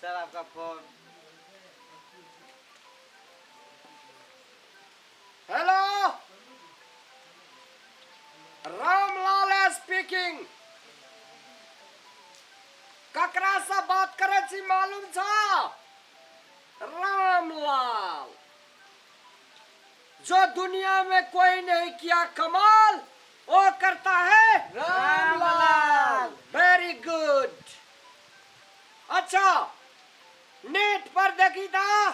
Sir आपका phone. Hello, Ramlal speaking. ककरा से बात करे छी मालूम छ? रामलाल, जो दुनिया में कोई नहीं किया कमाल वो करता है रामलाल। Very good. अच्छा, नेट पर देखी था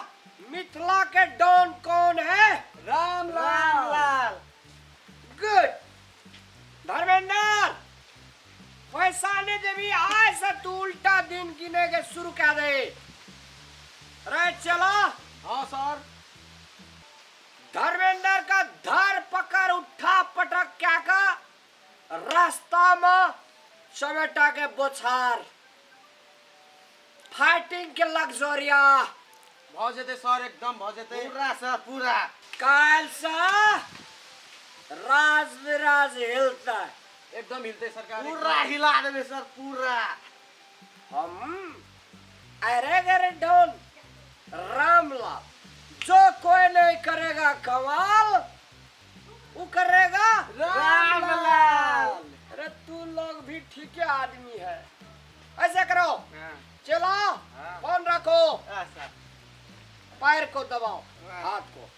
मिथिला के डॉन कौन है? रामलाल। गुड। धर्मेंद्र, पैसा ने जब आए से तू उल्टा दिन गिने के शुरू कर दे। रे चला। हाँ सर। धर्मेंद्र का धर पकड़ उठा पटक क्या का रास्ता में समेटा के बोछार फाइटिंग के लग्जरिया भ जेते सर, एकदम भ जेते पूरा सर पूरा। काल सा राज विराज हिलता है। एकदम हिलते सरकार, पूरा हिला देबे सर पूरा। हम अरे गरे डॉन रामलाल, जो कोई नहीं करेगा कमाल वो करेगा रामलाल। अरे तू लोग भी ठीक आदमी है। ऐसे करो, हाँ। चलो हाँ। फोन रखो, हाँ सर। पैर को दबाओ, हाँ। हाथ को।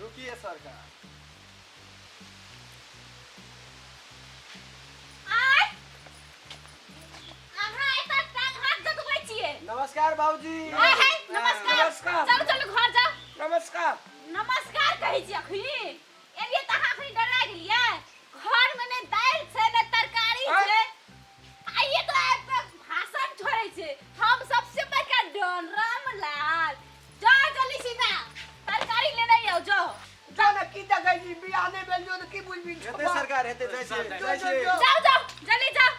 रुकिए सरकार। नमस्कार बाबूजी। नमस्कार। चलो चलो घर जाओ। नमस्कार। नमस्कार कहै छी अखनी एलिए त अहाँ अखनी डरा गेलिए। घर में ने दाल छै ने तरकारी छै, आइए तो आब के भाषण छोड़ै छै। हम सबसे बड़का डॉन रामलाल। जाओ जल्दी सीधा तरकारी लेने आओ, जाओ जाना की जगह जी बियाने में जो की बुझबी हेते सरकार, हेते जैसे जाओ जाओ जल्दी जाओ।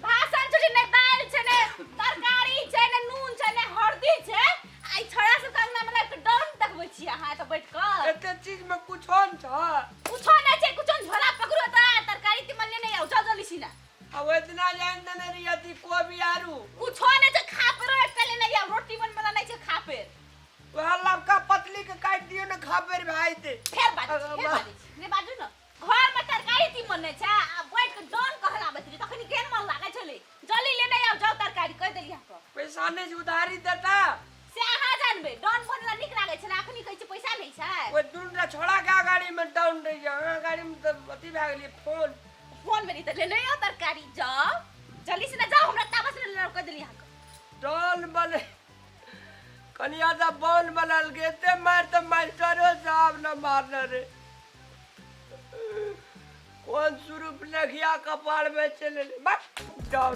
भाषण छोड़ी ने दाल छै ने तरकारी छै ने नून छै ने हल्दी छै। आई छोड़ा सब कंगना में लग डॉन देखबै छी अहाँ त बैठ कर। एते चीज में कुछ होन छ? कुछो नहीं छै, कुछो झोला पकड़ो त तरकारी तिमन लेने आओ, जाओ जल्दी सीधा। अब इतना जान देने रियती को भी आरू कुछो नहीं छै, खा पर एक लेने आओ। रोटी मन बना नहीं छै खा पर। वह लड़का पतली के काट दियो न खा पर भाई ते फेर बाजी ने बाजू न। घर में तरकारी तिमन नहीं छै, आ बैठ के डॉन कहलाबत रही तखनी केन मन लागे छले। जल्दी लेने आओ, जाओ तरकारी कह देलिया को। पैसा ने उधारी देता से अहाँ जानबे डॉन बनला निक लागे छले। अखनी कहै छै पैसा नहीं छै। वो दूसरा छोड़ा का गाड़ी में डाउन रही है, गाड़ी में तो अति भाग लिए फोन फोन में नहीं त लेने आओ तरकारी, जाओ जल्दी से जाओ। हमरा ताबस ने लड़का देलिया को। डॉल बने कनिया सा बॉल बनल गेते मार तो मास्टरो साहब न मारना रे। कौन स्वरूप लगिया कपाल में चले बस डाउन।